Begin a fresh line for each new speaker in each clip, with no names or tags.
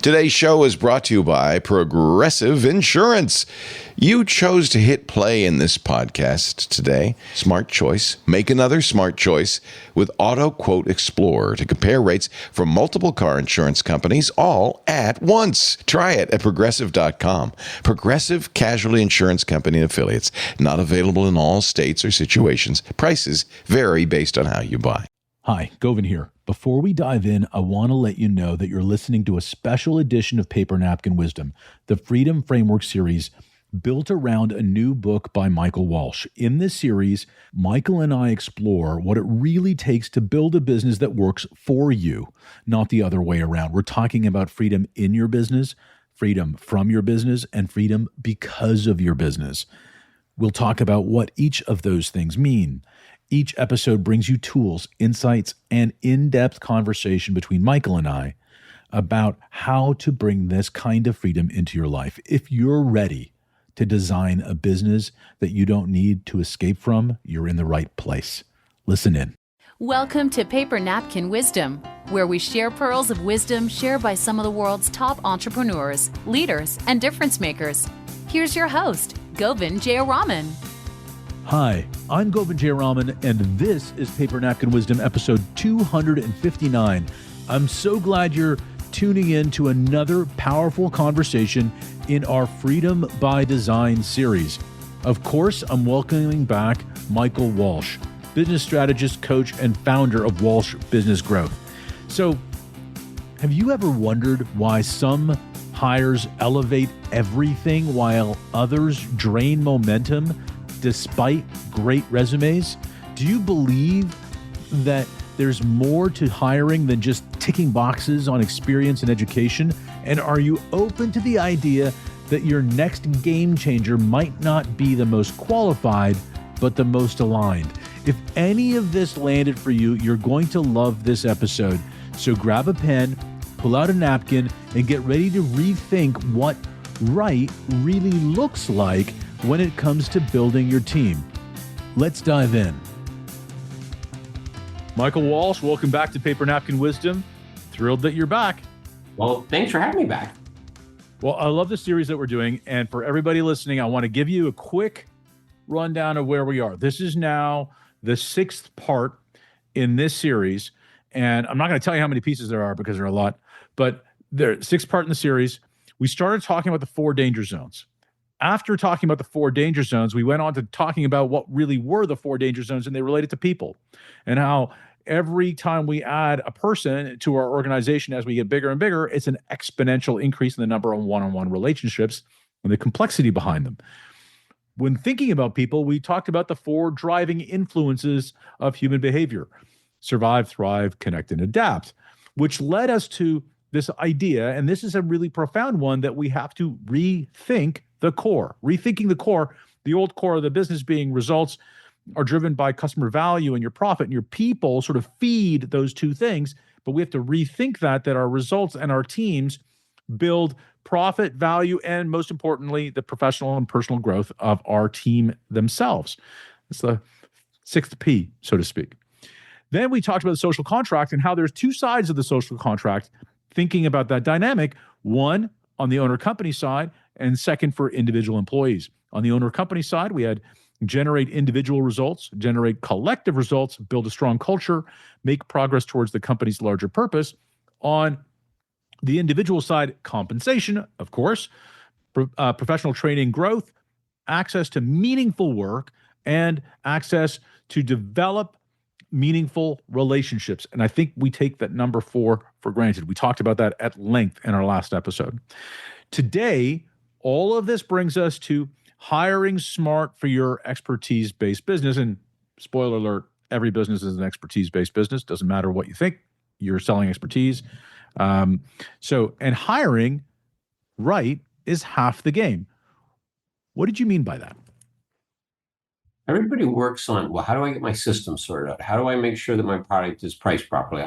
Today's show is brought to you by Progressive Insurance. You chose to hit play in this podcast today. Smart choice. Make another smart choice with Auto Quote Explorer to compare rates from multiple car insurance companies all at once. Try it at Progressive.com. Progressive Casualty Insurance Company and Affiliates. Not available in all states or situations. Prices vary based on how you buy.
Hi, Govin here. Before we dive in, I want to let you know that you're listening to a special edition of Paper Napkin Wisdom, the Freedom Framework series built around a new book by Michael Walsh. In this series, Michael and I explore what it really takes to build a business that works for you, not the other way around. We're talking about freedom in your business, freedom from your business, and freedom because of your business. We'll talk about what each of those things mean. Each episode brings you tools, insights, and in-depth conversation between Michael and I about how to bring this kind of freedom into your life. If you're ready to design a business that you don't need to escape from, you're in the right place. Listen in.
Welcome to Paper Napkin Wisdom, where we share pearls of wisdom shared by some of the world's top entrepreneurs, leaders, and difference makers. Here's your host, Govin Jayaraman.
Hi, I'm Govin Jayaraman, and this is Paper Napkin Wisdom, episode 259. I'm so glad you're tuning in to another powerful conversation in our Freedom by Design series. Of course, I'm welcoming back Michael Walsh, business strategist, coach, and founder of Walsh Business Growth. So, have you ever wondered why some hires elevate everything while others drain momentum despite great resumes? Do you believe that there's more to hiring than just ticking boxes on experience and education? And are you open to the idea that your next game changer might not be the most qualified, but the most aligned? If any of this landed for you, you're going to love this episode. So grab a pen, pull out a napkin, and get ready to rethink what right really looks like when it comes to building your team. Let's dive in. Michael Walsh, welcome back to Paper Napkin Wisdom. Thrilled that you're back.
Well, thanks for having me back.
Well, I love the series that we're doing. And for everybody listening, I want to give you a quick rundown of where we are. This is now the 6th part in this series. And I'm not going to tell you how many pieces there are because there are a lot, but there's 6th part in the series. We started talking about the 4 danger zones. After talking about the 4 danger zones, we went on to talking about what really were the 4 danger zones, and they related to people, and how every time we add a person to our organization as we get bigger and bigger, it's an exponential increase in the number of one-on-one relationships and the complexity behind them. When thinking about people, we talked about the 4 driving influences of human behavior: survive, thrive, connect, and adapt, which led us to this idea, and this is a really profound one, that we have to rethink the core. Rethinking the core, the old core of the business being results are driven by customer value and your profit, and your people sort of feed those 2 things. But we have to rethink that our results and our teams build profit, value, and most importantly, the professional and personal growth of our team themselves. It's the 6th P, so to speak. Then we talked about the social contract and how there's 2 sides of the social contract, thinking about that dynamic. One, on the owner company side, and second for individual employees. On the owner company side, we had generate individual results, generate collective results, build a strong culture, make progress towards the company's larger purpose. On the individual side, compensation, of course, professional training, growth, access to meaningful work, and access to develop meaningful relationships. And I think we take that number 4 for granted. We talked about that at length in our last episode. Today, all of this brings us to hiring smart for your expertise-based business. And spoiler alert, every business is an expertise-based business. Doesn't matter what you think, you're selling expertise. And hiring right is half the game. What did you mean by that?
Everybody works on, well, how do I get my system sorted out? How do I make sure that my product is priced properly?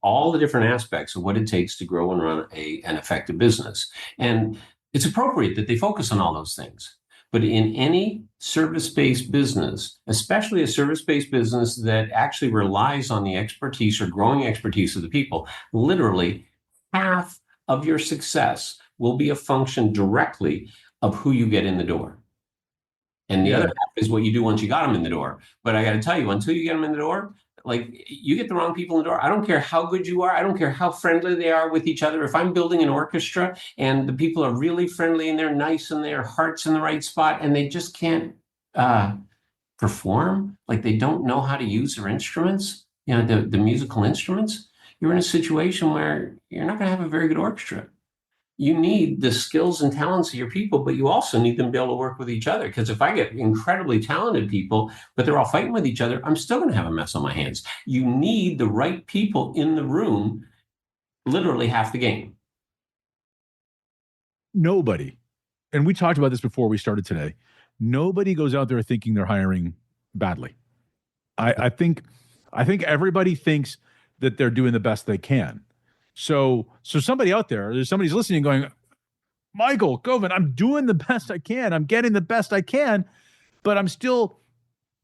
All the different aspects of what it takes to grow and run an effective business. And it's appropriate that they focus on all those things. But in any service-based business, especially a service-based business that actually relies on the expertise or growing expertise of the people, literally half of your success will be a function directly of who you get in the door. And the other half is what you do once you got them in the door. But I got to tell you, until you get them in the door, like you get the wrong people in the door. I don't care how good you are. I don't care how friendly they are with each other. If I'm building an orchestra and the people are really friendly and they're nice and their heart's in the right spot and they just can't perform, like they don't know how to use their instruments, the musical instruments, you're in a situation where you're not going to have a very good orchestra. You need the skills and talents of your people, but you also need them to be able to work with each other. Because if I get incredibly talented people, but they're all fighting with each other, I'm still going to have a mess on my hands. You need the right people in the room, literally half the game.
Nobody, and we talked about this before we started today, nobody goes out there thinking they're hiring badly. I think everybody thinks that they're doing the best they can. So somebody out there's somebody's listening going, Michael, Govan, I'm doing the best I can. I'm getting the best I can, but I'm still,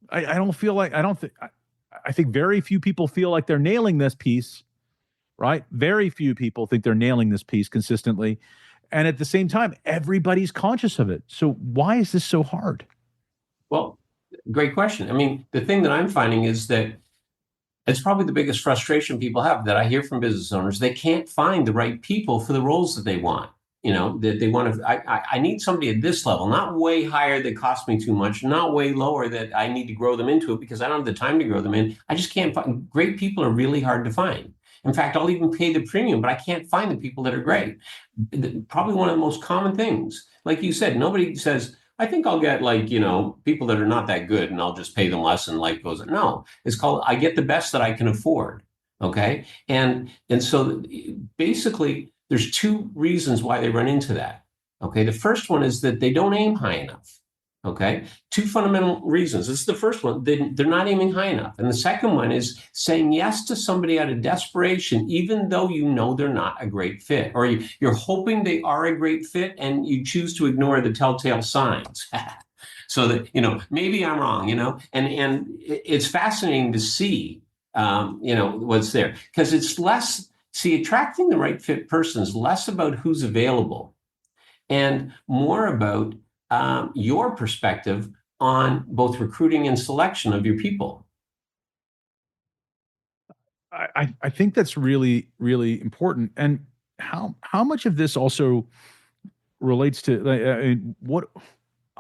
I don't feel like, I think very few people feel like they're nailing this piece, right? Very few people think they're nailing this piece consistently. And at the same time, everybody's conscious of it. So why is this so hard?
Well, great question. I mean, the thing that I'm finding is that it's probably the biggest frustration people have that I hear from business owners. They can't find the right people for the roles that they want. That they want to, I need somebody at this level, not way higher that costs me too much, not way lower that I need to grow them into it because I don't have the time to grow them in. I just can't find, great people are really hard to find. In fact, I'll even pay the premium, but I can't find the people that are great. Probably one of the most common things, like you said, nobody says, I think I'll get people that are not that good and I'll just pay them less and life goes. No, it's called, I get the best that I can afford. Okay. And so basically there's two reasons why they run into that. Okay. The first one is that they don't aim high enough. Okay. Two fundamental reasons. This is the first one. They're not aiming high enough. And the second one is saying yes to somebody out of desperation, even though they're not a great fit, or you're hoping they are a great fit and you choose to ignore the telltale signs. So that, maybe I'm wrong, and it's fascinating to see, what's there, because it's less, attracting the right fit person is less about who's available and more about your perspective on both recruiting and selection of your people.
I think that's really, really important. And how much of this also relates to what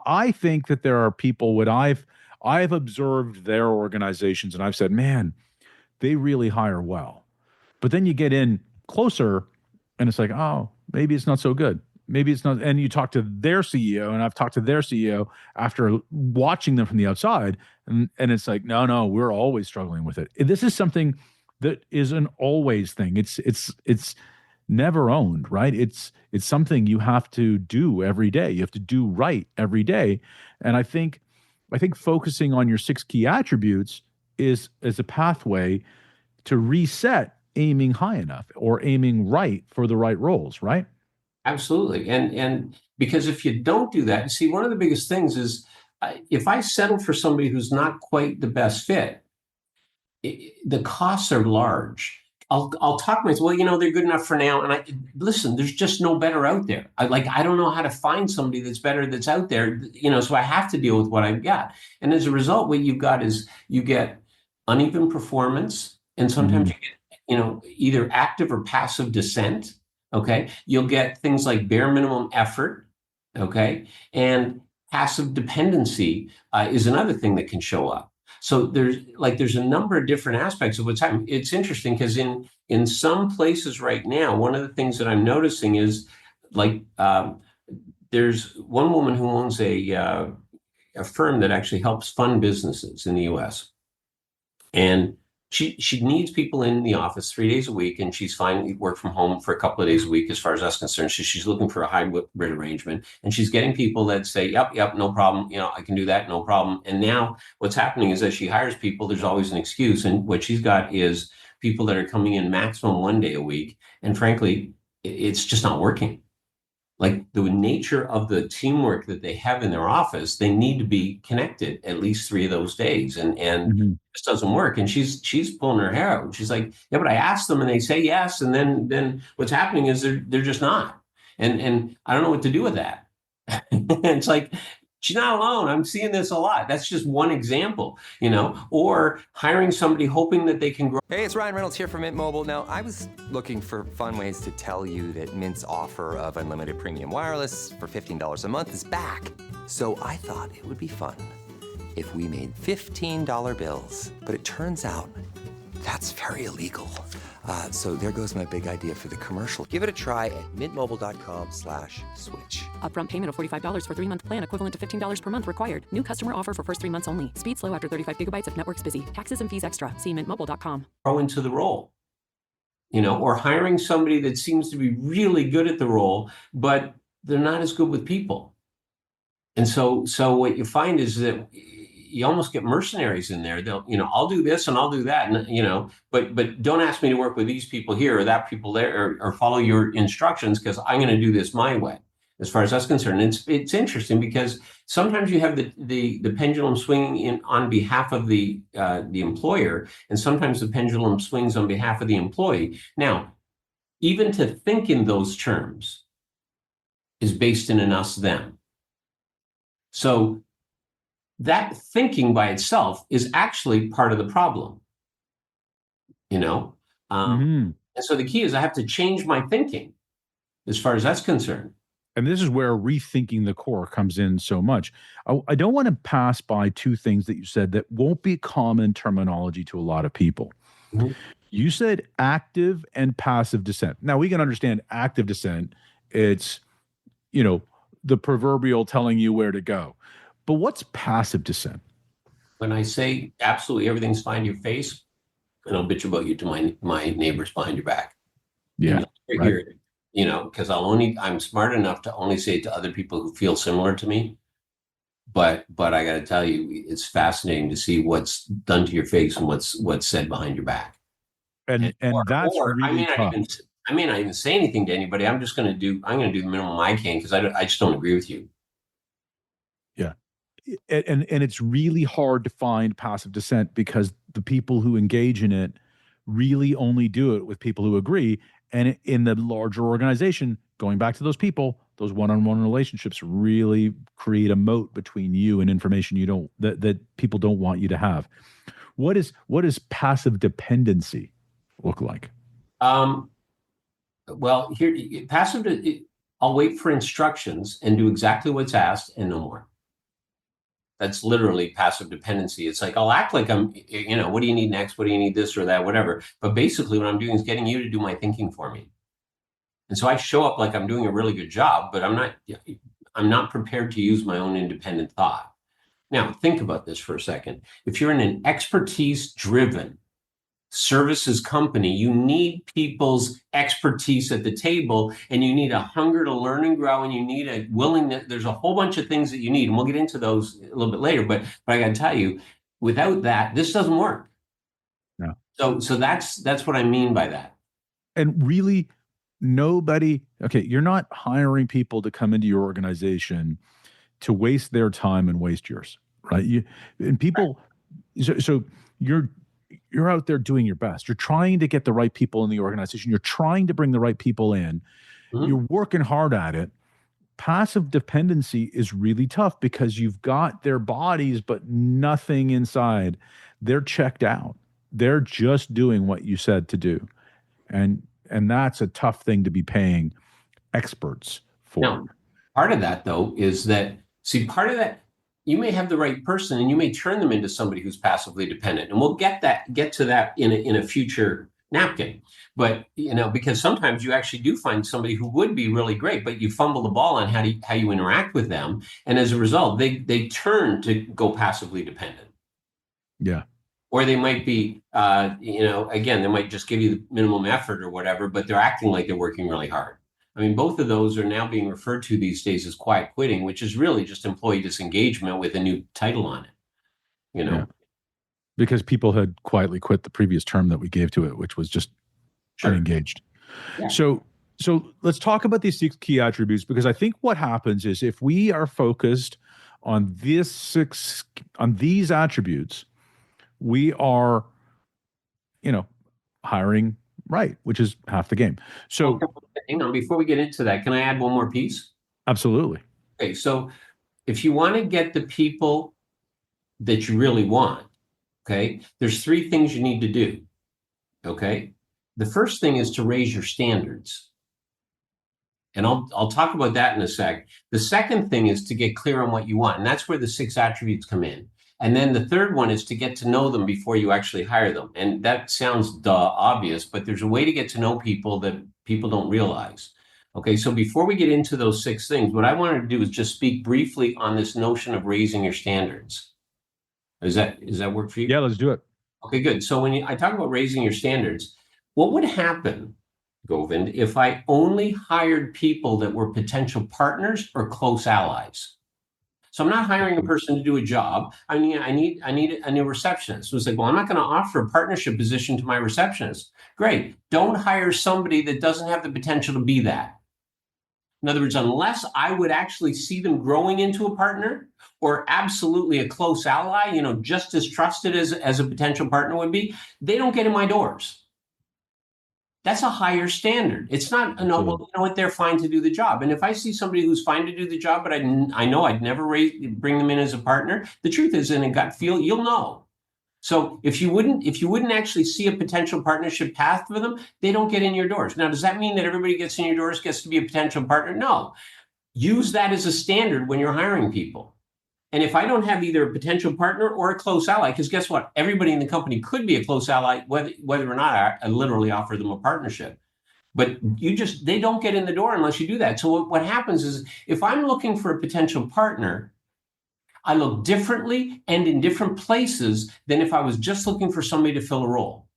I think that there are people when I've observed their organizations and I've said, man, they really hire well. But then you get in closer and it's like, oh, maybe it's not so good. Maybe it's not. And you talk to their CEO, and I've talked to their CEO after watching them from the outside, and it's like, no, we're always struggling with it. This is something that is an always thing. It's never owned, right? It's something you have to do every day. You have to do right every day. And I think focusing on your 6 key attributes is a pathway to reset aiming high enough or aiming right for the right roles, right?
Absolutely. And because if you don't do that, see, one of the biggest things is if I settle for somebody who's not quite the best fit, the costs are large. I'll talk to myself, well, they're good enough for now. And listen, there's just no better out there. I don't know how to find somebody that's better that's out there, so I have to deal with what I've got. And as a result, what you've got is you get uneven performance. And sometimes you get, either active or passive dissent. Okay. You'll get things like bare minimum effort. Okay. And passive dependency is another thing that can show up. So there's a number of different aspects of what's happening. It's interesting because in some places right now, one of the things that I'm noticing is there's one woman who owns a firm that actually helps fund businesses in the US. And she needs people in the office 3 days a week, and she's fine to work from home for a couple of days a week, as far as that's concerned. She's looking for a hybrid arrangement, and she's getting people that say, yep, no problem. I can do that, no problem. And now what's happening is that she hires people, there's always an excuse. And what she's got is people that are coming in maximum 1 day a week. And frankly, it's just not working. like the nature of the teamwork that they have in their office, they need to be connected at least 3 of those days. And this doesn't work. And she's pulling her hair out. She's like, yeah, but I asked them and they say yes. And then what's happening is they're just not. And I don't know what to do with that. It's like, she's not alone. I'm seeing this a lot. That's just one example, or hiring somebody hoping that they can grow.
Hey, it's Ryan Reynolds here from Mint Mobile. Now, I was looking for fun ways to tell you that Mint's offer of unlimited premium wireless for $15 a month is back. So I thought it would be fun if we made $15 bills. But it turns out that's very illegal. So there goes my big idea for the commercial. Give it a try at mintmobile.com/switch.
Upfront payment of $45 for 3-month plan equivalent to $15 per month required. New customer offer for first 3 months only. Speed slow after 35 gigabytes if network's busy. Taxes and fees extra. See mintmobile.com.
Grow into the role, or hiring somebody that seems to be really good at the role, but they're not as good with people. And so what you find is that you almost get mercenaries in there. They'll, I'll do this and I'll do that. And, but don't ask me to work with these people here or that people there, or follow your instructions, because I'm going to do this my way. As far as that's concerned, it's interesting because sometimes you have the pendulum swinging on behalf of the employer, and sometimes the pendulum swings on behalf of the employee. Now, even to think in those terms is based in an us-them. So that thinking by itself is actually part of the problem, And so the key is I have to change my thinking as far as that's concerned.
And this is where rethinking the core comes in so much. I don't want to pass by two things that you said that won't be common terminology to a lot of people.
Mm-hmm.
You said active and passive dissent. Now, we can understand active dissent. It's, the proverbial telling you where to go. But what's passive dissent?
When I say absolutely everything's fine in your face, and I'll bitch about you to my neighbors behind your back.
Yeah.
Right. Because I'm smart enough to only say it to other people who feel similar to me. But I got to tell you, it's fascinating to see what's done to your face and what's said behind your back.
And that's really tough.
I may not even say anything to anybody. I'm going to do the minimum I can because I just don't agree with you.
Yeah. And it's really hard to find passive dissent because the people who engage in it really only do it with people who agree. And in the larger organization, going back to those people, those one-on-one relationships really create a moat between you and information that people don't want you to have. What does passive dependency look like?
Well, here, I'll wait for instructions and do exactly what's asked and no more. That's literally passive dependency. It's like, I'll act like I'm, what do you need next? What do you need, this or that, whatever. But basically what I'm doing is getting you to do my thinking for me. And so I show up like I'm doing a really good job, but I'm not prepared to use my own independent thought. Now, think about this for a second. If you're in an expertise-driven services company, you need people's expertise at the table, and you need a hunger to learn and grow, and you need a willingness. There's a whole bunch of things that you need, and we'll get into those a little bit later. But I got to tell you, without that, this doesn't work.
No.
So that's what I mean by that.
And really, you're not hiring people to come into your organization to waste their time and waste yours, right? So you're out there doing your best. You're trying to get the right people in the organization. You're trying to bring the right people in. Mm-hmm. You're working hard at it. Passive dependency is really tough because you've got their bodies, but nothing inside. They're checked out. They're just doing what you said to do. And that's a tough thing to be paying experts for.
Now, part of that, though, is that, you may have the right person and you may turn them into somebody who's passively dependent. And we'll get to that in a future napkin. But, because sometimes you actually do find somebody who would be really great, but you fumble the ball on how you interact with them. And as a result, they turn to go passively dependent.
Yeah.
Or they might be, again, they might just give you the minimum effort or whatever, but they're acting like they're working really hard. I mean, both of those are now being referred to these days as quiet quitting, which is really just employee disengagement with a new title on it,
Yeah. Because people had quietly quit the previous term that we gave to it, which was just unengaged. Yeah. So So let's talk about these 6 key attributes, because I think what happens is if we are focused on these attributes, we are, hiring right, which is half the game. So
Hang on, before we get into that, can I add one more piece?
absolutely.
Okay, so if you want to get the people that you really want, okay, there's 3 things you need to do. Okay, the first thing is to raise your standards. And I'll talk about that in a sec. The second thing is to get clear on what you want. And that's where the 6 attributes come in. And then the third one is to get to know them before you actually hire them. And that sounds obvious, but there's a way to get to know people that people don't realize. Okay, so before we get into those 6 things, what I wanted to do is just speak briefly on this notion of raising your standards. Does that work for you?
Yeah, let's do it.
Okay, good. So when I talk about raising your standards, what would happen, Govind, if I only hired people that were potential partners or close allies? So I'm not hiring a person to do a job. I mean, I need a new receptionist. So it's like, well, I'm not going to offer a partnership position to my receptionist. Great. Don't hire somebody that doesn't have the potential to be that. In other words, unless I would actually see them growing into a partner or absolutely a close ally, just as trusted as a potential partner would be, they don't get in my doors. That's a higher standard. It's not, well, you know what, they're fine to do the job. And if I see somebody who's fine to do the job, but I know I'd never bring them in as a partner, the truth is, in a gut feel, you'll know. So if you wouldn't actually see a potential partnership path for them, they don't get in your doors. Now, does that mean that everybody gets in your doors gets to be a potential partner? No. Use that as a standard when you're hiring people. And if I don't have either a potential partner or a close ally, because guess what? Everybody in the company could be a close ally, whether or not I literally offer them a partnership. But they don't get in the door unless you do that. So what happens is, if I'm looking for a potential partner, I look differently and in different places than if I was just looking for somebody to fill a role.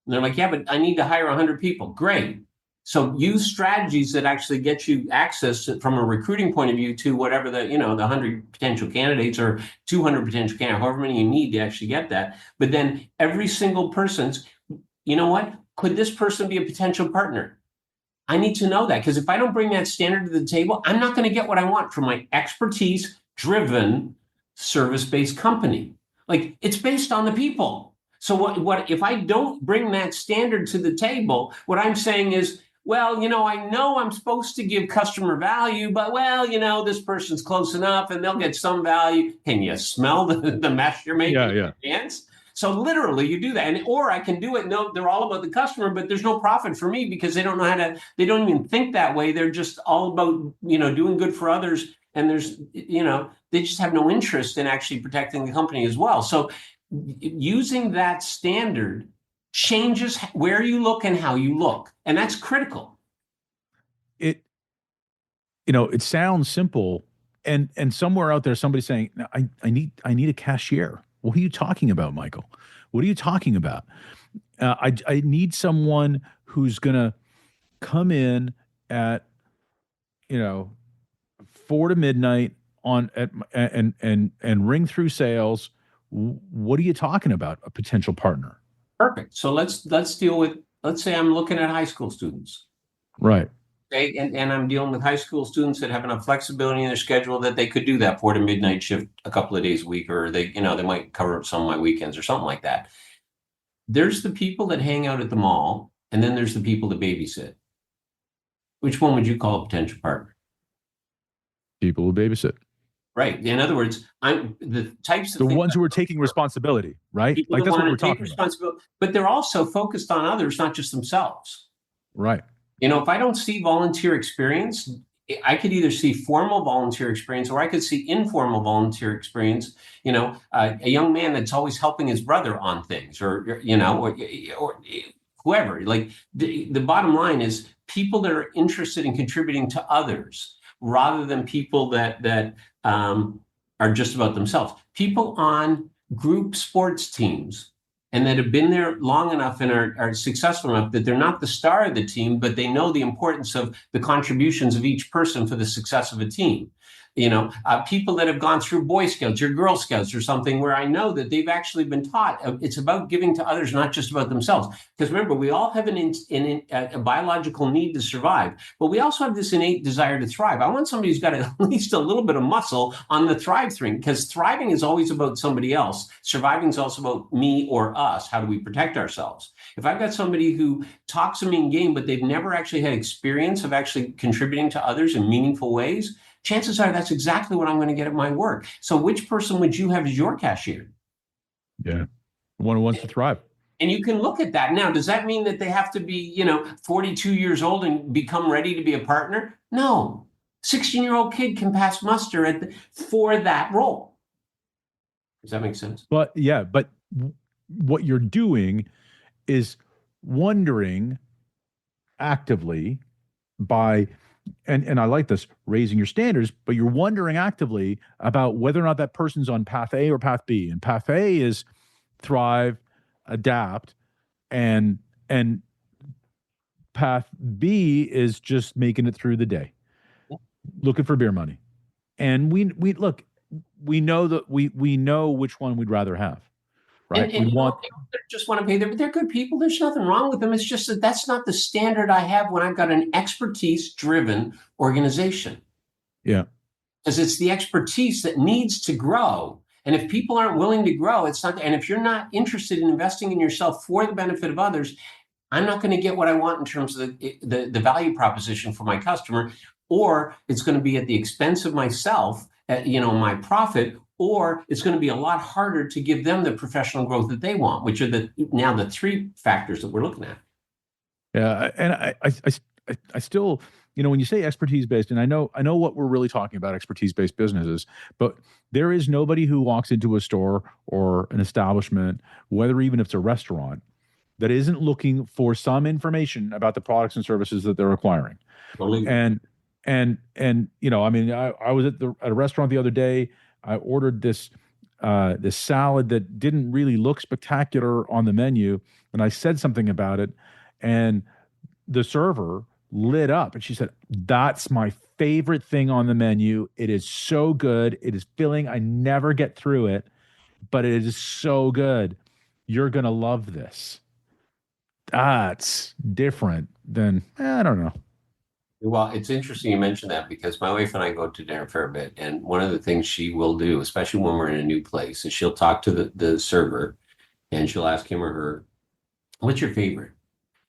And they're like, yeah, but I need to hire 100 people. Great. So use strategies that actually get you access from a recruiting point of view to whatever the 100 potential candidates or 200 potential candidates, however many you need to actually get that. But then every single person's, what? Could this person be a potential partner? I need to know that, because if I don't bring that standard to the table, I'm not going to get what I want from my expertise-driven, service-based company. Like, it's based on the people. So what if I don't bring that standard to the table? What I'm saying is, well, I know I'm supposed to give customer value, but this person's close enough and they'll get some value. Can you smell the mess you're making?
Yeah.
Dance? So literally you do that. Or I can do it. No, they're all about the customer, but there's no profit for me because they don't know they don't even think that way. They're just all about, doing good for others. And they just have no interest in actually protecting the company as well. So using that standard changes where you look and how you look. And that's critical.
It sounds simple. And somewhere out there, somebody's saying, no, I need a cashier. What are you talking about, Michael? What are you talking about? I need someone who's going to come in at, 4 to midnight and ring through sales. What are you talking about? A potential partner?
Perfect. So let's deal with, let's say I'm looking at high school students.
Right.
Okay. And I'm dealing with high school students that have enough flexibility in their schedule that they could do that 4 to midnight shift a couple of days a week, or they might cover up some of my weekends or something like that. There's the people that hang out at the mall, and then there's the people that babysit. Which one would you call a potential partner?
People who babysit.
Right. In other words, I'm the types of
the ones who are taking responsibility, right? Like that's what we're talking about.
But they're also focused on others, not just themselves.
Right.
If I don't see volunteer experience, I could either see formal volunteer experience or I could see informal volunteer experience. A young man that's always helping his brother on things, or whoever. Like the bottom line is people that are interested in contributing to others, rather than people that are just about themselves. People on group sports teams and that have been there long enough and are successful enough that they're not the star of the team, but they know the importance of the contributions of each person for the success of a team. People that have gone through Boy Scouts or Girl Scouts or something, where I know that they've actually been taught it's about giving to others, not just about themselves. Because remember, we all have a biological need to survive, but we also have this innate desire to thrive. I want somebody who's got at least a little bit of muscle on the thrive thing, because thriving is always about somebody else. Surviving is also about me or us. How do we protect ourselves? If I've got somebody who talks a mean game, but they've never actually had experience of actually contributing to others in meaningful ways, chances are that's exactly what I'm going to get at my work. So which person would you have as your cashier?
Yeah. One who wants to thrive.
And you can look at that. Now, does that mean that they have to be, 42 years old and become ready to be a partner? No. 16-year-old kid can pass muster for that role. Does that make sense?
But what you're doing is wondering actively by, and I like this, raising your standards, but you're wondering actively about whether or not that person's on path A or path B. And path A is thrive, adapt, and path B is just making it through the day, looking for beer money. And we know that we know which one we'd rather have, right?
And they just want to pay there. They're good people. There's nothing wrong with them. It's just that that's not the standard I have when I've got an expertise-driven organization.
Yeah.
Because it's the expertise that needs to grow. And if people aren't willing to grow, it's not. And if you're not interested in investing in yourself for the benefit of others, I'm not going to get what I want in terms of the value proposition for my customer, or it's going to be at the expense of myself, my profit, or it's going to be a lot harder to give them the professional growth that they want, which are the three factors that we're looking at.
Yeah, and I still, when you say expertise based, and I know what we're really talking about, expertise based businesses, but there is nobody who walks into a store or an establishment, whether even if it's a restaurant, that isn't looking for some information about the products and services that they're acquiring.
Totally.
And I was at a restaurant the other day. I ordered this salad that didn't really look spectacular on the menu, and I said something about it, and the server lit up and she said, "That's my favorite thing on the menu. It is so good. It is filling. I never get through it, but it is so good. You're going to love this." That's different than, I don't know.
Well, it's interesting you mentioned that, because my wife and I go to dinner a fair bit. And one of the things she will do, especially when we're in a new place, is she'll talk to the server and she'll ask him or her, "What's your favorite?"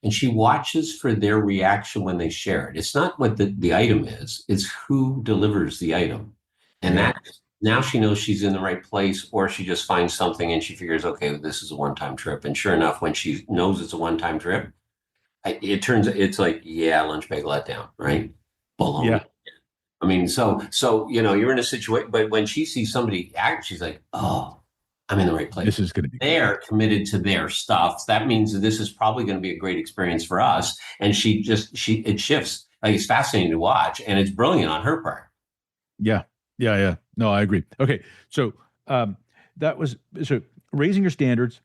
And she watches for their reaction when they share it. It's not what the item is, it's who delivers the item. And that now she knows she's in the right place, or she just finds something and she figures, okay, this is a one-time trip. And sure enough, when she knows it's a one-time trip, it's like, lunch bag letdown, right? Baloney.
Yeah.
I mean, so you're in a situation, but when she sees somebody act, she's like, oh, I'm in the right place.
This is going to be
They're committed to their stuff. That means that this is probably going to be a great experience for us. And it shifts. Like, it's fascinating to watch, and it's brilliant on her part.
Yeah. No, I agree. Okay. So raising your standards,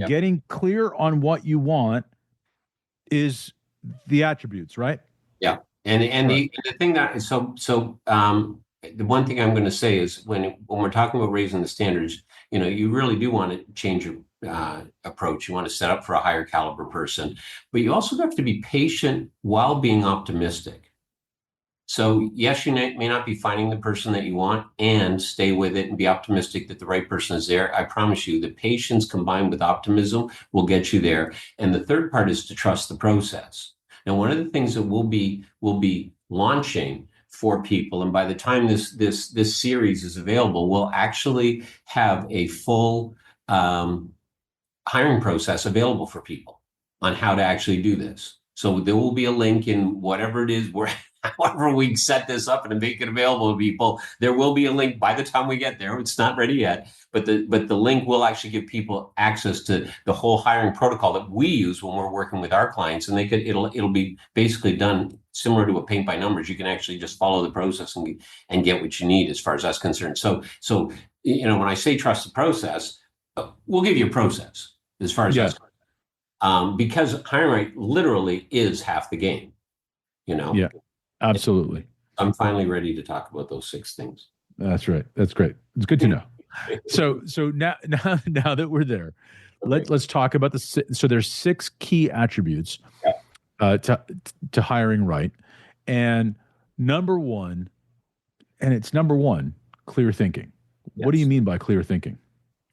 getting clear on what you want is the attributes, right?
Yeah. And the thing that is the one thing I'm going to say is when we're talking about raising the standards, you really do want to change your approach. You want to set up for a higher caliber person, but you also have to be patient while being optimistic. So yes, you may not be finding the person that you want, and stay with it and be optimistic that the right person is there. I promise you that patience combined with optimism will get you there. And the third part is to trust the process. Now, one of the things that we'll be launching for people, and by the time this series is available, we'll actually have a full hiring process available for people on how to actually do this. So there will be a link in whatever it is, however we set this up and make it available to people. There will be a link by the time we get there. It's not ready yet, but the link will actually give people access to the whole hiring protocol that we use when we're working with our clients, and it'll be basically done similar to a paint by numbers. You can actually just follow the process and get what you need as far as that's concerned. So when I say trust the process, we'll give you a process as far as that's concerned. Because hiring literally is half the game,
Yeah, absolutely.
I'm finally ready to talk about those 6 things.
That's right. That's great. It's good to know. So now that we're there,
Okay.
let's talk about so there's 6 key attributes
Yeah.
to hiring right, and number one, number one, clear thinking. What do you
Yes.
mean by clear thinking?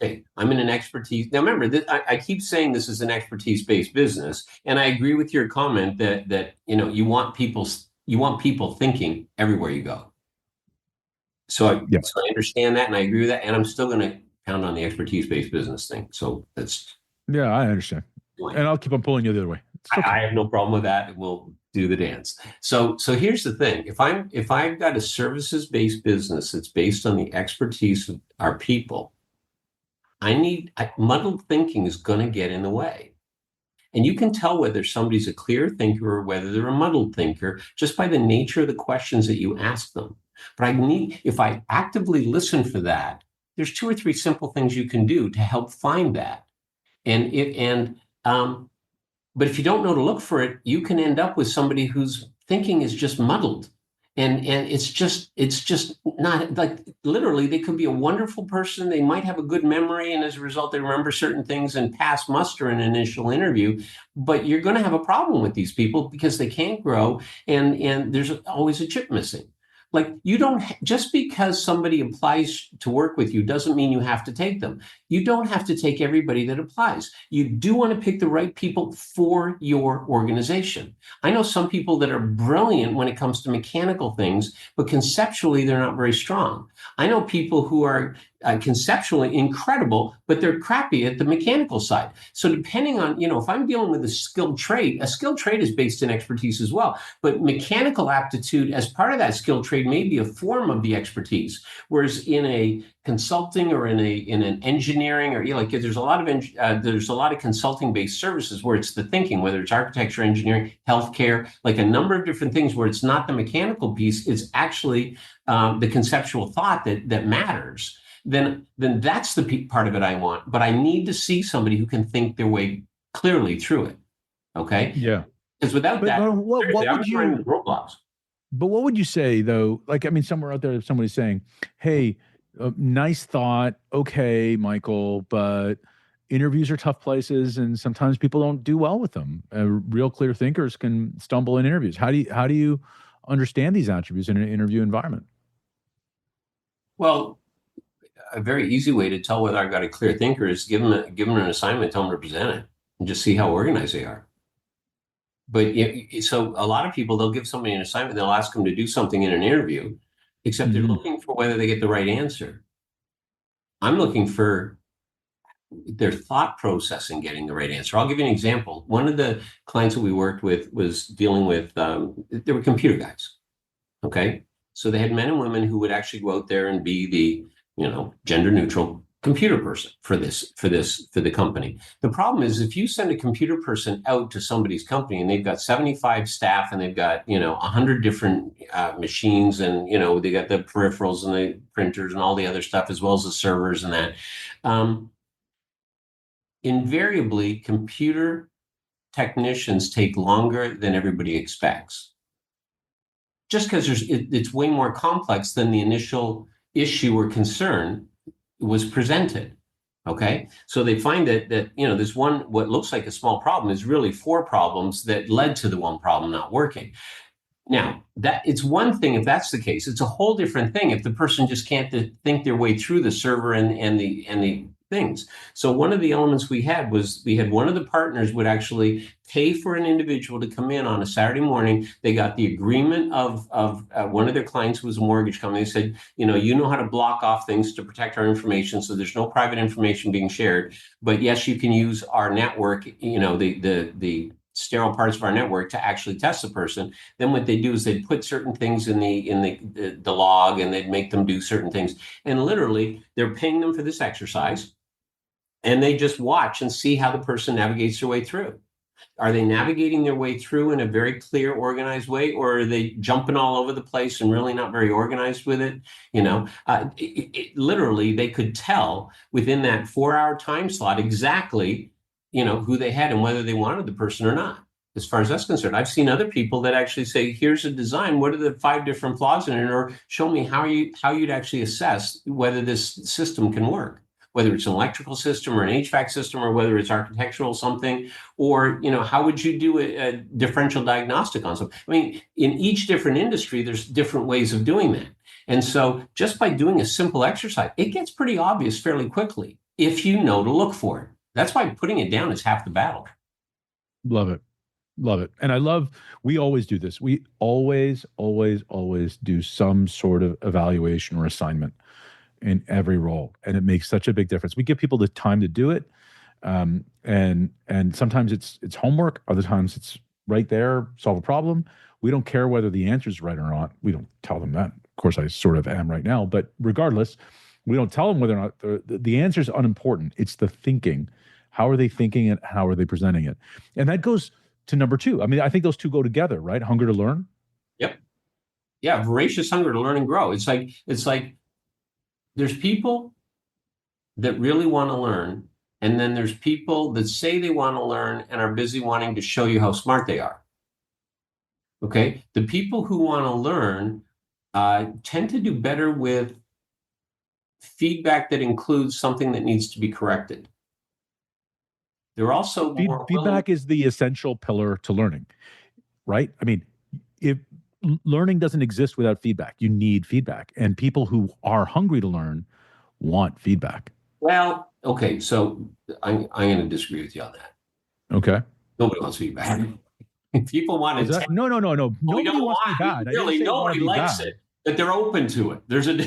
Okay. I'm in an expertise. Now, remember that I keep saying this is an expertise-based business, and I agree with your comment that you want people thinking everywhere you go.
Yeah.
So I understand that, and I agree with that, and I'm still going to count on the expertise-based business thing. So that's
Yeah, I understand.
fine.
And I'll keep on pulling you the other way. It's okay.
I have no problem with that. We'll do the dance. So here's the thing: if I've got a services-based business that's based on the expertise of our people, muddled thinking is going to get in the way. And you can tell whether somebody's a clear thinker or whether they're a muddled thinker just by the nature of the questions that you ask them. But if I actively listen for that, there's 2 or 3 simple things you can do to help find that. But if you don't know to look for it, you can end up with somebody whose thinking is just muddled. And it's just not, like, literally they could be a wonderful person. They might have a good memory, and as a result, they remember certain things and pass muster in an initial interview. But you're going to have a problem with these people because they can't grow, and there's always a chip missing. Like, you don't, just because somebody applies to work with you doesn't mean you have to take them. You don't have to take everybody that applies. You do want to pick the right people for your organization. I know some people that are brilliant when it comes to mechanical things, but conceptually they're not very strong. I know people who are conceptually incredible, but they're crappy at the mechanical side. So depending on, if I'm dealing with a skilled trade is based in expertise as well. But mechanical aptitude as part of that skilled trade may be a form of the expertise. Whereas in a consulting or in an engineering, or like, there's a lot of consulting based services where it's the thinking, whether it's architecture, engineering, healthcare, like a number of different things where it's not the mechanical piece, it's actually the conceptual thought that matters. Then that's the part of it I want. But I need to see somebody who can think their way clearly through it. Okay.
Yeah.
Because without that,
what would you?
roadblocks.
But what would you say though? Like, I mean, somewhere out there, somebody's saying, "Hey, nice thought. Okay, Michael, but interviews are tough places, and sometimes people don't do well with them. Real clear thinkers can stumble in interviews. How do you understand these attributes in an interview environment?"
Well, a very easy way to tell whether I've got a clear thinker is give them an assignment, tell them to present it, and just see how organized they are. But so a lot of people, they'll give somebody an assignment, they'll ask them to do something in an interview, except they're looking for whether they get the right answer. I'm looking for their thought process in getting the right answer. I'll give you an example. One of the clients that we worked with was dealing with, they were computer guys. Okay. So they had men and women who would actually go out there and be the, gender neutral computer person for the company. The problem is, if you send a computer person out to somebody's company and they've got 75 staff and they've got, 100 different machines, and, they got the peripherals and the printers and all the other stuff, as well as the servers and that, invariably computer technicians take longer than everybody expects. Just because it's way more complex than the initial issue or concern was presented. Okay, so they find that this one, what looks like a small problem, is really 4 problems that led to the one problem not working. Now, that it's one thing if that's the case. It's a whole different thing if the person just can't think their way through the server and the things. So one of the elements we had one of the partners would actually pay for an individual to come in on a Saturday morning. They got the agreement of one of their clients who was a mortgage company. They said, you know how to block off things to protect our information, so there's no private information being shared. But yes, you can use our network, the sterile parts of our network to actually test the person. Then what they do is they'd put certain things in the log, and they'd make them do certain things. And literally, they're paying them for this exercise, and they just watch and see how the person navigates their way through. Are they navigating their way through in a very clear, organized way, or are they jumping all over the place and really not very organized with it? Literally, they could tell within that 4-hour time slot exactly, who they had and whether they wanted the person or not. as far as that's concerned. I've seen other people that actually say, here's a design. What are the 5 different flaws in it? Or show me how you'd actually assess whether this system can work, whether it's an electrical system or an HVAC system, or whether it's architectural something, or, how would you do a differential diagnostic on something? I mean, in each different industry, there's different ways of doing that. And so just by doing a simple exercise, it gets pretty obvious fairly quickly if you know to look for it. That's why putting it down is half the battle.
Love it. Love it. And we always do this. We always, always, always do some sort of evaluation or assignment in every role. And it makes such a big difference. We give people the time to do it. And sometimes it's homework. Other times it's right there, solve a problem. We don't care whether the answer is right or not. We don't tell them that. Of course, I sort of am right now. But regardless, we don't tell them whether or not the answer is unimportant. It's the thinking. How are they thinking it? How are they presenting it? And that goes to number 2. I mean, I think those two go together, right? Hunger to learn.
Yep. Yeah, voracious hunger to learn and grow. It's like there's people that really want to learn, and then there's people that say they want to learn and are busy wanting to show you how smart they are. Okay, the people who want to learn tend to do better with feedback that includes something that needs to be corrected. They're also more
feedback is the essential pillar to learning, right? I mean, if learning doesn't exist without feedback, you need feedback, and people who are hungry to learn want feedback.
Well, okay, so I'm going to disagree with you on that.
Okay.
Nobody wants feedback. People want to.
No. Nobody wants to be bad.
Really, nobody likes it. That they're open to it. There's a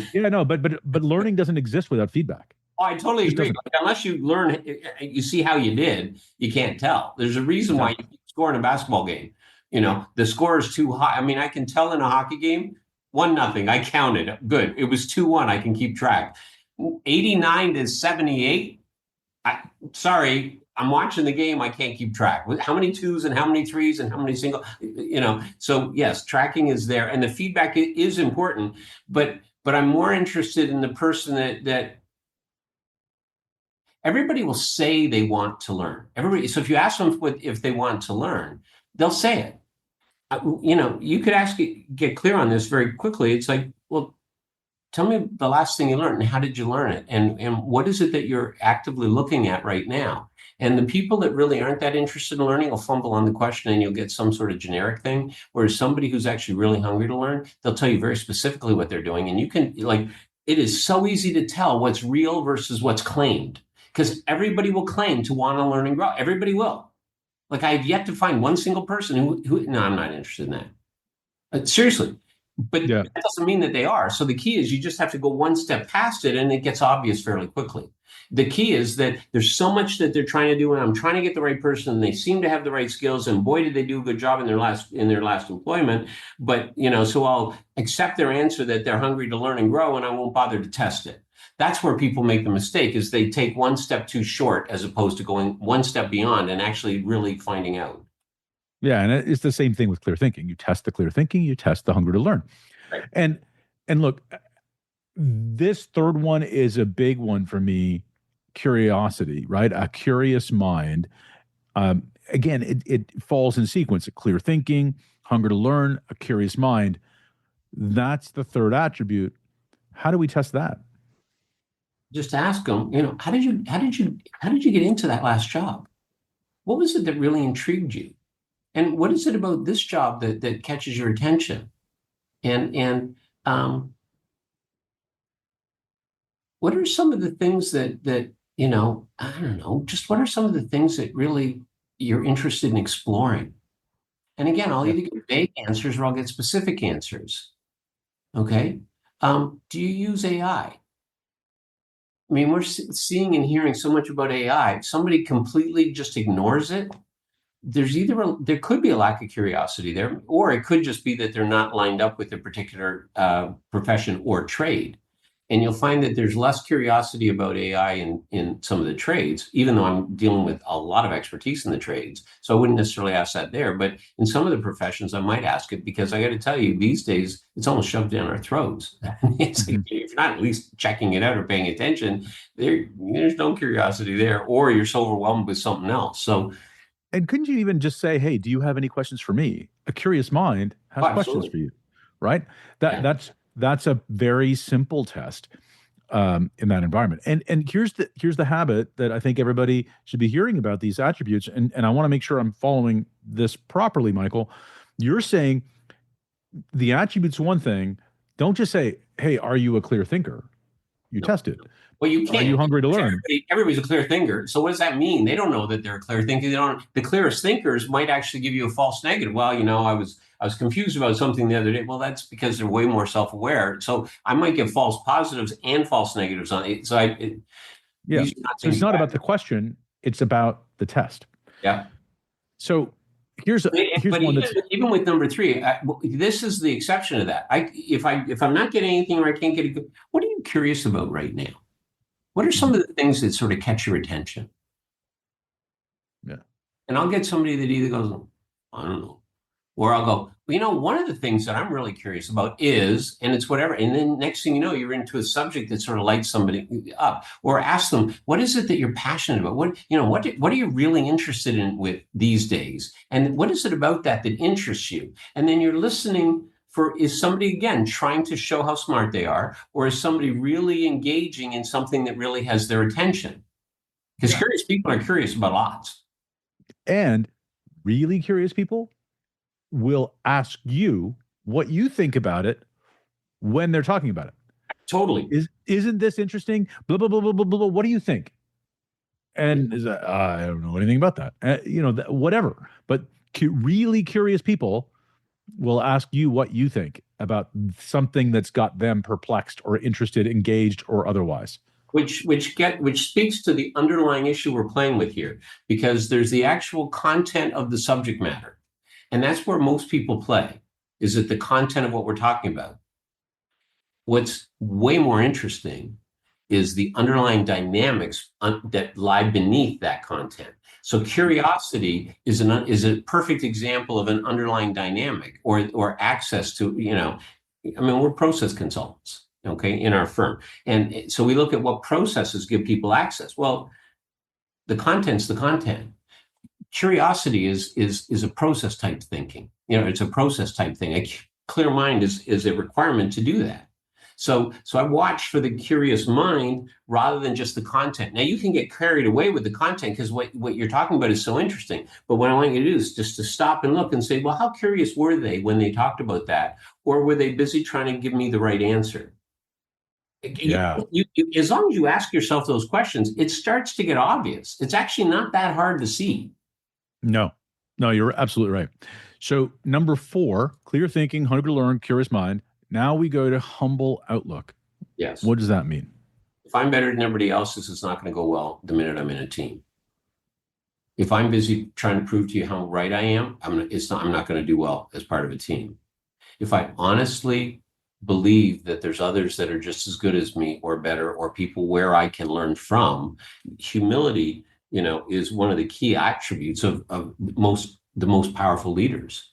but learning doesn't exist without feedback.
Oh, I totally agree. Unless you learn, you see how you did, you can't tell. There's a reason why you score in a basketball game. The score is too high. I mean, I can tell in a hockey game, 1-0. I counted. Good. It was 2-1. I can keep track. 89 to 78. Sorry, I'm watching the game. I can't keep track. How many 2s and how many 3s and how many single, So yes, tracking is there. And the feedback is important. But I'm more interested in the person that everybody will say they want to learn. So if you ask them if they want to learn, they'll say it. You could get clear on this very quickly. It's like, well, tell me the last thing you learned and how did you learn it? And what is it that you're actively looking at right now? And the people that really aren't that interested in learning will fumble on the question and you'll get some sort of generic thing. Whereas somebody who's actually really hungry to learn, they'll tell you very specifically what they're doing. And you can, it is so easy to tell what's real versus what's claimed. Because everybody will claim to want to learn and grow. Everybody will. I've yet to find one single person who no, I'm not interested in that. Seriously. But that doesn't mean that they are. So the key is you just have to go one step past it and it gets obvious fairly quickly. The key is that there's so much that they're trying to do and I'm trying to get the right person and they seem to have the right skills and boy, did they do a good job in their last employment. But, so I'll accept their answer that they're hungry to learn and grow and I won't bother to test it. That's where people make the mistake is they take one step too short as opposed to going one step beyond and actually really finding out.
Yeah. And it's the same thing with clear thinking. You test the clear thinking, you test the hunger to learn.
Right.
And look, this third one is a big one for me. Curiosity, right? A curious mind. Again, it falls in sequence. Clear thinking, hunger to learn, a curious mind. That's the third attribute. How do we test that?
Just ask them, how did you get into that last job? What was it that really intrigued you? And what is it about this job that catches your attention? And what are some of the things that I don't know, just what are some of the things that really you're interested in exploring? And again, I'll either get vague answers or I'll get specific answers. Okay. Do you use AI? I mean, we're seeing and hearing so much about AI. If somebody completely just ignores it, there could be a lack of curiosity there, or it could just be that they're not lined up with a particular profession or trade. And you'll find that there's less curiosity about AI in some of the trades, even though I'm dealing with a lot of expertise in the trades. So I wouldn't necessarily ask that there. But in some of the professions, I might ask it because I got to tell you, these days, it's almost shoved down our throats. It's like, if you're not at least checking it out or paying attention, there's no curiosity there, or you're so overwhelmed with something else. So
And couldn't you even just say, "Hey, do you have any questions for me?" A curious mind has
Oh,
questions
absolutely.
for you, right? That
Yeah.
that's a very simple test in that environment. And here's the habit that I think everybody should be hearing about these attributes. And I want to make sure I'm following this properly, Michael. You're saying the attributes one thing. Don't just say, "Hey, are you a clear thinker?" You
No.
test it.
Well, you
Are you
can't.
hungry to
Because
learn?
everybody's a clear thinker. So what does that mean? They don't know that they're a clear thinker. They don't. The clearest thinkers might actually give you a false negative. Well, I was confused about something the other day. Well, that's because they're way more self-aware. So I might get false positives and false negatives on it. So
Yeah.
these are not
So it's
things.
not about the question; it's about the test.
Yeah.
So here's
But
one
even,
that's
even with number three, this is the exception to that. If I'm not getting anything or I can't get a good, what are you curious about right now? What are some of the things that sort of catch your attention?
yeah.
And I'll get somebody that either goes, I don't know, or I'll go, well, one of the things that I'm really curious about is, and it's whatever. And then next thing you know, you're into a subject that sort of lights somebody up, or ask them, what is it that you're passionate about? What are you really interested in with these days? And what is it about that interests you? And then you're listening for, is somebody again trying to show how smart they are, or is somebody really engaging in something that really has their attention? Because
Yeah.
curious people are curious about lots.
And really curious people will ask you what you think about it when they're talking about it.
Totally.
Isn't this interesting? Blah blah blah blah blah blah. What do you think? And is that, I don't know anything about that. Whatever. But really curious people will ask you what you think about something that's got them perplexed or interested, engaged, or otherwise.
Which speaks to the underlying issue we're playing with here, because there's the actual content of the subject matter, and that's where most people play, is at the content of what we're talking about. What's way more interesting is the underlying dynamics that lie beneath that content. So curiosity is a perfect example of an underlying dynamic, or access to, I mean, we're process consultants, okay, in our firm. And so we look at what processes give people access. Well, the content's the content. Curiosity is a process type thinking. It's a process type thing. A clear mind is a requirement to do that. So I watch for the curious mind rather than just the content. Now you can get carried away with the content because what you're talking about is so interesting. But what I want you to do is just to stop and look and say, well, how curious were they when they talked about that? Or were they busy trying to give me the right answer?
Yeah.
As long as you ask yourself those questions, it starts to get obvious. It's actually not that hard to see.
No, you're absolutely right. So number 4, clear thinking, hungry to learn, curious mind. Now we go to humble outlook.
Yes.
What does that mean?
If I'm better than everybody else, this is not going to go well the minute I'm in a team. If I'm busy trying to prove to you how right I am, I'm not going to do well as part of a team. If I honestly believe that there's others that are just as good as me or better, or people where I can learn from, humility, is one of the key attributes of the most powerful leaders.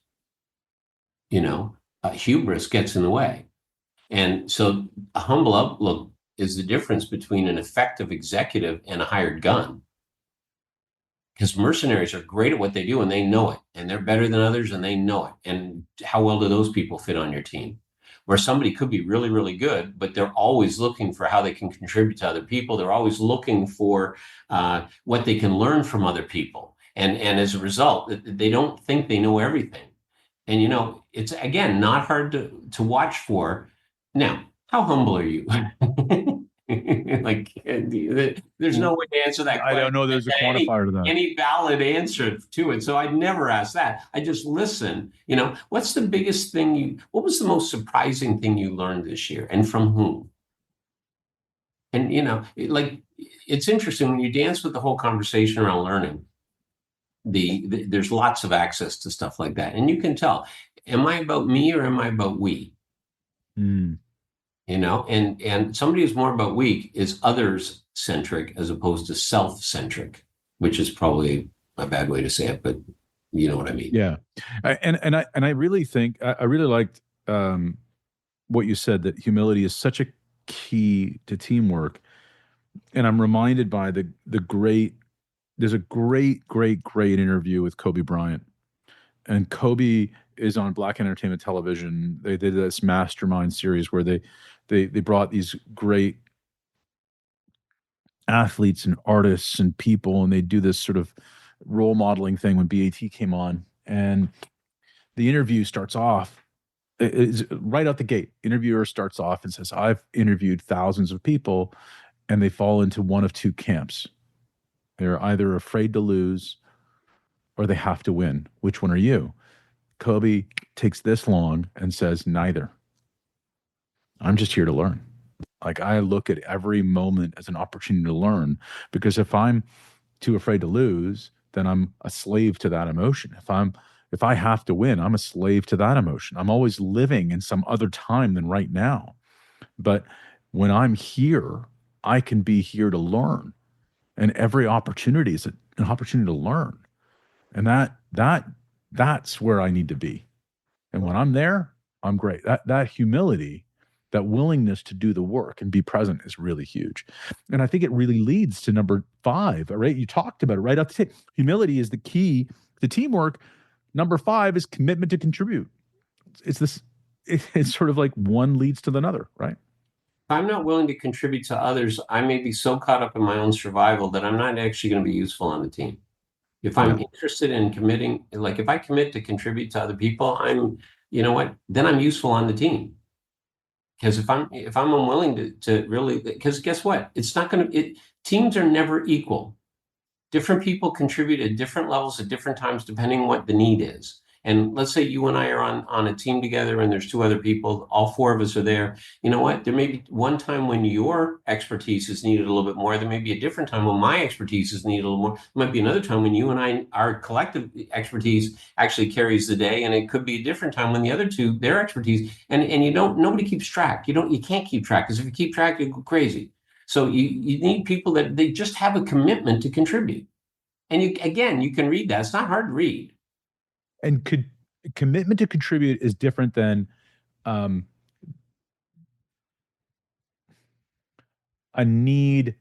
Hubris gets in the way. And so a humble outlook is the difference between an effective executive and a hired gun. Because mercenaries are great at what they do and they know it, and they're better than others and they know it. And how well do those people fit on your team? Where somebody could be really, really good, but they're always looking for how they can contribute to other people. They're always looking for what they can learn from other people. And as a result, they don't think they know everything. And, it's, again, not hard to watch for. Now, how humble are you? There's no way to answer that question.
I don't know there's a quantifier to that.
Any valid answer to it. So I'd never ask that. I just listen. What's the biggest thing what was the most surprising thing you learned this year, and from whom? And, it's interesting when you dance with the whole conversation around learning. There's lots of access to stuff like that. And you can tell, am I about me or am I about we?
Mm.
And somebody who's more about we is others centric as opposed to self centric, which is probably a bad way to say it, but you know what I mean.
Yeah. I really think I really liked what you said, that humility is such a key to teamwork. And I'm reminded by the great there's a great, great, great interview with Kobe Bryant, and Kobe is on Black Entertainment Television. They did this mastermind series where they brought these great athletes and artists and people, and they do this sort of role modeling thing when BAT came on. And the interview starts off is right out the gate. Interviewer starts off and says, "I've interviewed thousands of people, and they fall into one of two camps. They're either afraid to lose or they have to win. Which one are you?" Kobe takes this long and says, "Neither. I'm just here to learn." Like, I look at every moment as an opportunity to learn, because if I'm too afraid to lose, then I'm a slave to that emotion. If I have to win, I'm a slave to that emotion. I'm always living in some other time than right now. But when I'm here, I can be here to learn. And every opportunity is an opportunity to learn. And that's where I need to be. And when I'm there, I'm great. That humility, that willingness to do the work and be present is really huge. And I think it really leads to number 5, right? You talked about it right off the tip. Humility is the key to teamwork. Number 5 is commitment to contribute. It's sort of like one leads to another, right?
If I'm not willing to contribute to others, I may be so caught up in my own survival that I'm not actually going to be useful on the team. If I'm interested in committing, like if I commit to contribute to other people, you know what, then I'm useful on the team. Because if I'm unwilling to really, because guess what? It's not going to, teams are never equal. Different people contribute at different levels at different times, depending on what the need is. And let's say you and I are on a team together and there's 2 other people, all 4 of us are there. You know what? There may be one time when your expertise is needed a little bit more. There may be a different time when my expertise is needed a little more. There might be another time when you and I, our collective expertise actually carries the day. And it could be a different time when the other 2, their expertise, and nobody keeps track. You can't keep track, because if you keep track, you go crazy. So you need people that they just have a commitment to contribute. And you can read that. It's not hard to read.
And commitment to contribute is different than a need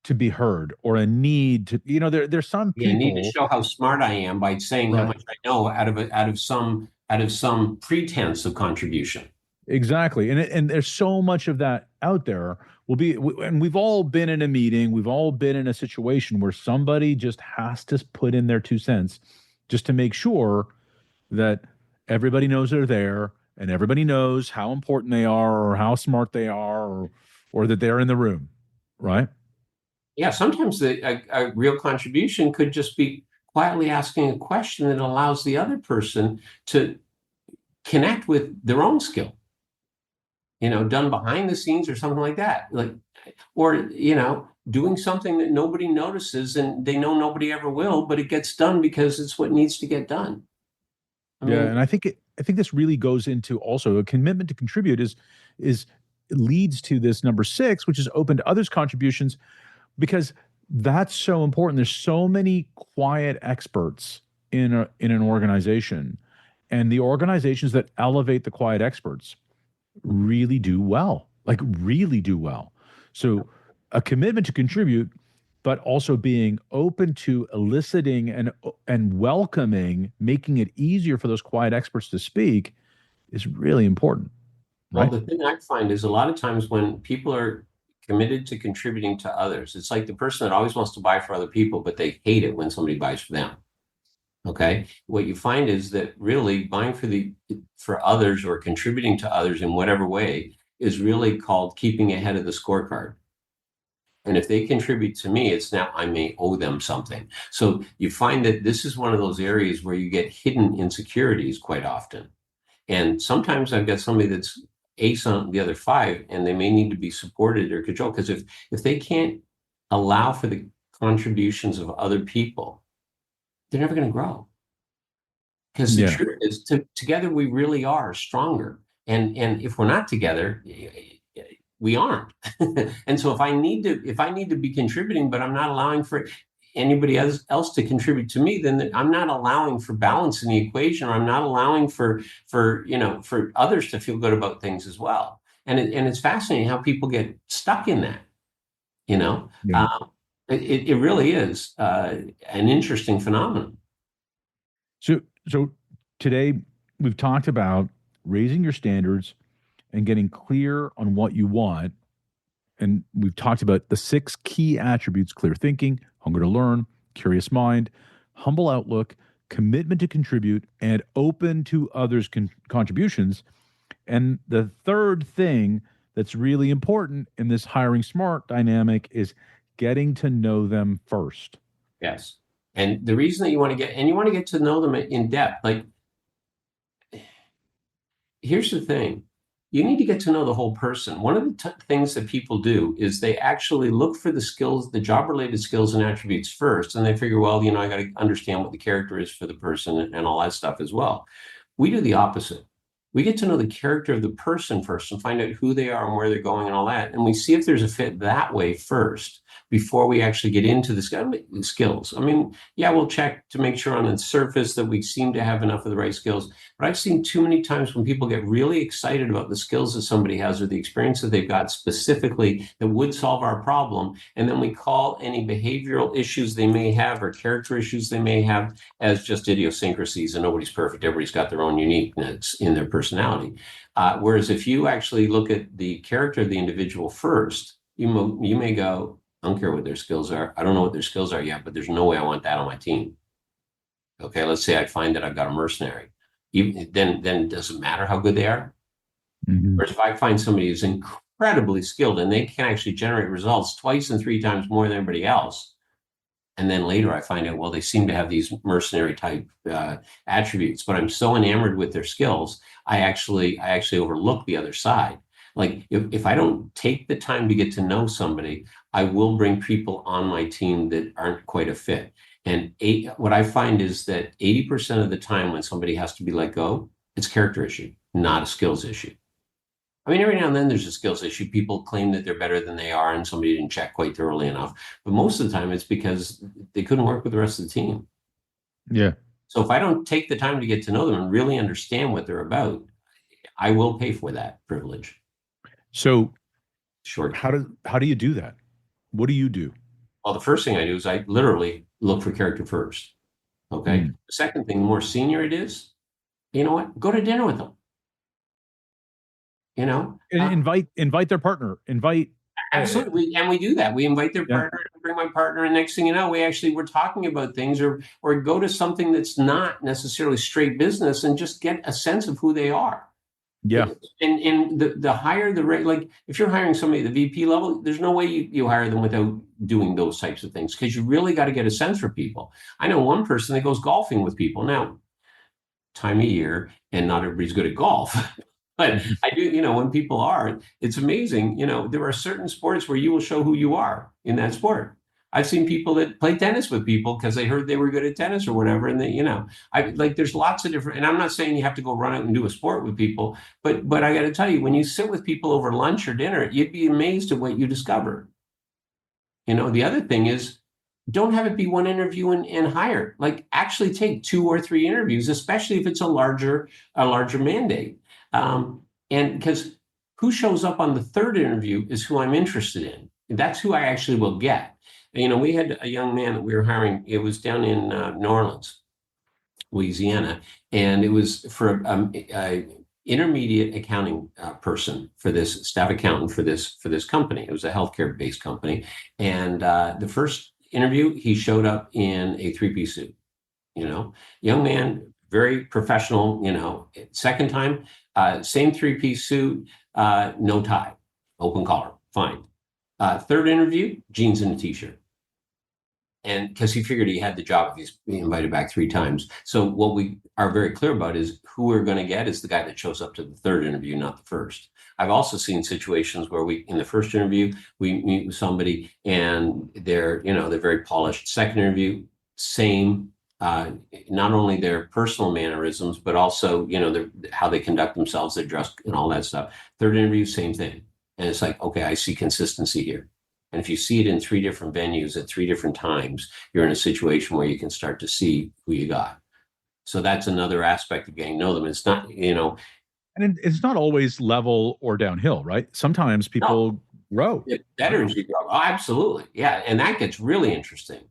to be heard, or a need to, there's some people.
I need to show how smart I am by saying how much I know out of some pretense of contribution.
Exactly. And there's so much of that out there. And we've all been in a meeting, we've all been in a situation where somebody just has to put in their 2 cents just to make sure that everybody knows they're there, and everybody knows how important they are, or how smart they are, or that they're in the room, right?
Yeah, sometimes a real contribution could just be quietly asking a question that allows the other person to connect with their own skill, done behind the scenes or something like that. Or doing something that nobody notices and they know nobody ever will, but it gets done because it's what needs to get done.
And I think this really goes into also a commitment to contribute is leads to this number 6, which is open to others' contributions, because that's so important. There's so many quiet experts in an organization, and the organizations that elevate the quiet experts really do well, like really do well. So a commitment to contribute, but also being open to eliciting and welcoming, making it easier for those quiet experts to speak, is really important. Right?
Well, the thing I find is a lot of times when people are committed to contributing to others, it's like the person that always wants to buy for other people, but they hate it when somebody buys for them. Okay. What you find is that really buying for others or contributing to others in whatever way is really called keeping ahead of the scorecard. And if they contribute to me, it's now I may owe them something. So you find that this is one of those areas where you get hidden insecurities quite often. And sometimes I've got somebody that's ace on the other 5, and they may need to be supported or controlled, because if they can't allow for the contributions of other people, they're never going to grow. Because the truth is, together we really are stronger. And if we're not together, we aren't. And so if I need to be contributing, but I'm not allowing for anybody else to contribute to me, then I'm not allowing for balance in the equation, or I'm not allowing for others to feel good about things as well. And it's fascinating how people get stuck in that. It really is an interesting phenomenon.
So today we've talked about raising your standards and getting clear on what you want. And we've talked about the 6 key attributes: clear thinking, hunger to learn, curious mind, humble outlook, commitment to contribute, and open to others' contributions. And the third thing that's really important in this hiring smart dynamic is getting to know them first.
Yes. And the reason that you want to get to know them in depth, like, here's the thing. You need to get to know the whole person. One of the things that people do is they actually look for the skills, the job related skills and attributes first. And they figure, well, I got to understand what the character is for the person and all that stuff as well. We do the opposite. We get to know the character of the person first and find out who they are and where they're going and all that. And we see if there's a fit that way first before we actually get into the skills. I mean, yeah, we'll check to make sure on the surface that we seem to have enough of the right skills. But I've seen too many times when people get really excited about the skills that somebody has or the experience that they've got specifically that would solve our problem. And then we call any behavioral issues they may have or character issues they may have as just idiosyncrasies, and nobody's perfect. Everybody's got their own uniqueness in their personality. Whereas if you actually look at the character of the individual first, you may go, I don't care what their skills are. I don't know what their skills are yet, but there's no way I want that on my team. Okay, let's say I find that I've got a mercenary. Then it doesn't matter how good they are.
Mm-hmm.
Whereas if I find somebody who's incredibly skilled and they can actually generate results 2 and 3 times more than everybody else, and then later I find out, well, they seem to have these mercenary type attributes, but I'm so enamored with their skills, I actually overlook the other side. Like if I don't take the time to get to know somebody, I will bring people on my team that aren't quite a fit. And what I find is that 80% of the time when somebody has to be let go, it's a character issue, not a skills issue. I mean, every now and then there's a skills issue. People claim that they're better than they are and somebody didn't check quite thoroughly enough. But most of the time it's because they couldn't work with the rest of the team.
Yeah.
So if I don't take the time to get to know them and really understand what they're about, I will pay for that privilege.
So
Short.
how do you do that? What do you do?
Well, the first thing I do is I literally look for character first. Okay. The second thing, the more senior it is, you know what? Go to dinner with them.
And invite their partner.
Absolutely. And we do that. We invite their partner, bring my partner, and next thing you know, we're talking about things or go to something that's not necessarily straight business and just get a sense of who they are.
Yeah.
And the higher the rate, like if you're hiring somebody at the VP level, there's no way you hire them without doing those types of things because you really got to get a sense for people. I know one person that goes golfing with people. Now, time of year, and not everybody's good at golf. But I do, when people are, it's amazing. There are certain sports where you will show who you are in that sport. I've seen people that play tennis with people because they heard they were good at tennis or whatever. And there's lots of different, and I'm not saying you have to go run out and do a sport with people, but I got to tell you, when you sit with people over lunch or dinner, you'd be amazed at what you discover. The other thing is, don't have it be one interview and hire. Like actually take 2 or 3 interviews, especially if it's a larger mandate. And because who shows up on the 3rd interview is who I'm interested in. That's who I actually will get. We had a young man that we were hiring. It was down in New Orleans, Louisiana, and it was for a intermediate accounting person for this staff accountant for this company. It was a healthcare based company, and the first interview he showed up in a 3-piece suit. Young man, very professional. Second time, same 3-piece suit, no tie, open collar, fine. Third interview, jeans and a t-shirt. And because he figured he had the job if he's being invited back 3 times. So what we are very clear about is who we're going to get is the guy that shows up to the 3rd interview, not the first. I've also seen situations where in the first interview, we meet with somebody and they're very polished. Second interview, same, not only their personal mannerisms, but also, how they conduct themselves, their dress and all that stuff. Third interview, same thing. And it's like, okay, I see consistency here. And if you see it in 3 different venues at 3 different times, you're in a situation where you can start to see who you got. So that's another aspect of getting to know them. It's not,
And it's not always level or downhill, right? Sometimes people grow.
Better as you grow. Oh, absolutely. Yeah. And that gets really interesting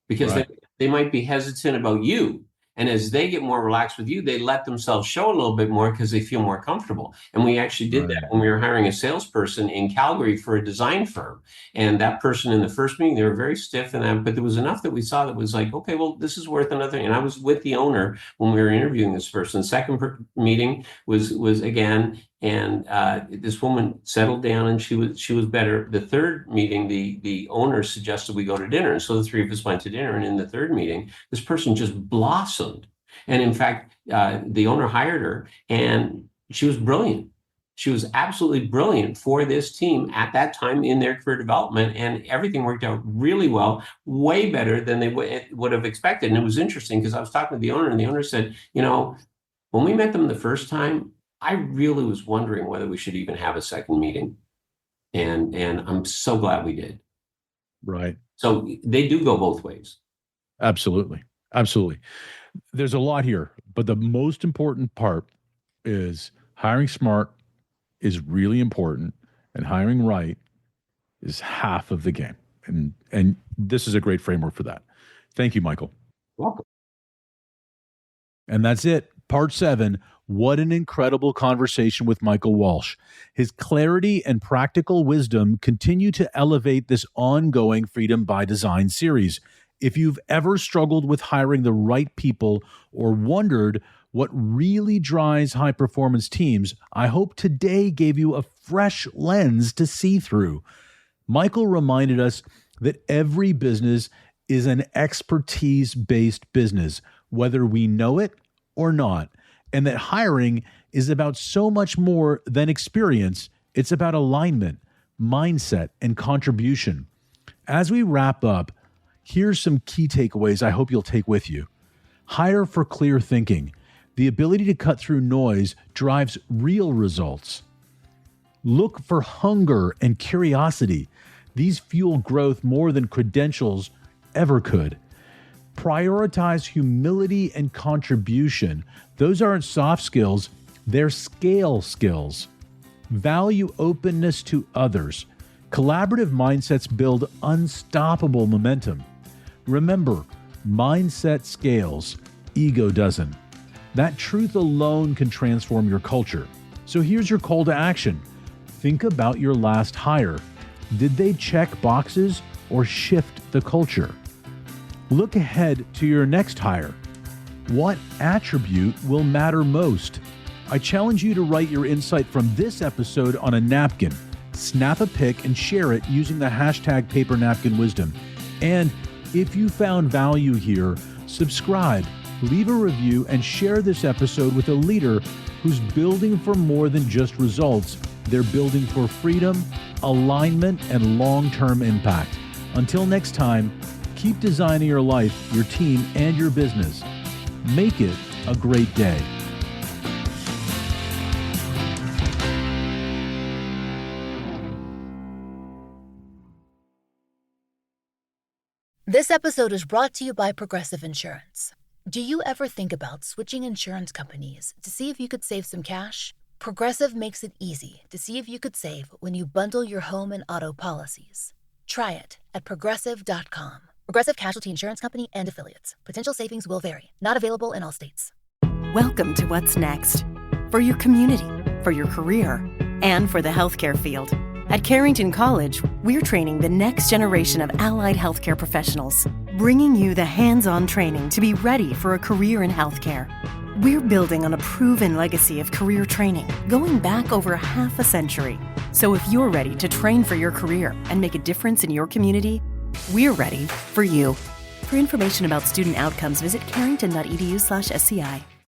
because
Right.
they might be hesitant about you. And as they get more relaxed with you, they let themselves show a little bit more because they feel more comfortable. And we actually did that when we were hiring a salesperson in Calgary for a design firm. And that person in the first meeting, they were very stiff and that, but there was enough that we saw that was like, okay, well, this is worth another. And I was with the owner when we were interviewing this person. Second meeting was again, and this woman settled down and she was better. The third meeting, the owner suggested we go to dinner. And so the three of us went to dinner. And in the third meeting, this person just blossomed. And in fact, the owner hired her and she was brilliant. She was absolutely brilliant for this team at that time in their career development. And everything worked out really well, way better than they would have expected. And it was interesting because I was talking to the owner and the owner said, when we met them the first time, I really was wondering whether we should even have a second meeting. And I'm so glad we did.
Right.
So they do go both ways.
Absolutely. Absolutely. There's a lot here, but the most important part is hiring smart is really important, and hiring right is half of the game. And this is a great framework for that. Thank you, Michael.
Welcome.
And that's it. Part 7. What an incredible conversation with Michael Walsh. His clarity and practical wisdom continue to elevate this ongoing Freedom by Design series. If you've ever struggled with hiring the right people or wondered what really drives high-performance teams, I hope today gave you a fresh lens to see through. Michael reminded us that every business is an expertise-based business, whether we know it or not, and that hiring is about so much more than experience. It's about alignment, mindset, and contribution. As we wrap up, here's some key takeaways I hope you'll take with you. Hire for clear thinking. The ability to cut through noise drives real results. Look for hunger and curiosity. These fuel growth more than credentials ever could. Prioritize humility and contribution. Those aren't soft skills, they're scale skills. Value openness to others. Collaborative mindsets build unstoppable momentum. Remember, mindset scales, ego doesn't. That truth alone can transform your culture. So here's your call to action. Think about your last hire. Did they check boxes or shift the culture? Look ahead to your next hire. What attribute will matter most? I challenge you to write your insight from this episode on a napkin. Snap a pic and share it using the hashtag #PaperNapkinWisdom. And if you found value here, subscribe, leave a review, and share this episode with a leader who's building for more than just results. They're building for freedom, alignment, and long-term impact. Until next time, keep designing your life, your team, and your business. Make it a great day.
This episode is brought to you by Progressive Insurance. Do you ever think about switching insurance companies to see if you could save some cash? Progressive makes it easy to see if you could save when you bundle your home and auto policies. Try it at Progressive.com. Progressive Casualty Insurance Company and Affiliates. Potential savings will vary. Not available in all states.
Welcome to What's Next. For your community, for your career, and for the healthcare field. At Carrington College, we're training the next generation of allied healthcare professionals, bringing you the hands-on training to be ready for a career in healthcare. We're building on a proven legacy of career training going back over half a century. So if you're ready to train for your career and make a difference in your community, we're ready for you. For information about student outcomes, visit carrington.edu/SCI.